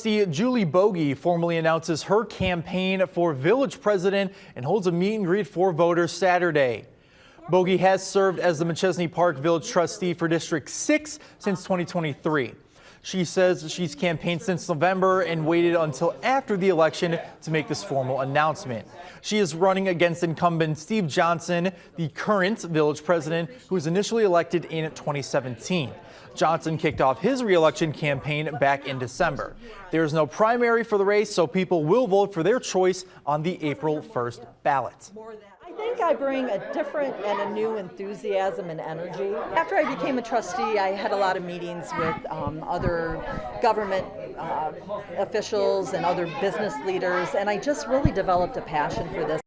Julie Boggie formally announces her campaign for village president and holds a meet and greet for voters Saturday. Boggie has served as the Machesney Park Village trustee for District 6 since 2023. She says she's campaigned since November and waited until after the election to make this formal announcement. She is running against incumbent Steve Johnson, the current village president, who was initially elected in 2017. Johnson kicked off his re-election campaign back in December. There is no primary for the race, so people will vote for their choice on the April 1st ballot. I think I bring a different and a new enthusiasm and energy. After I became a trustee, I had a lot of meetings with other government officials and other business leaders, and I just really developed a passion for this.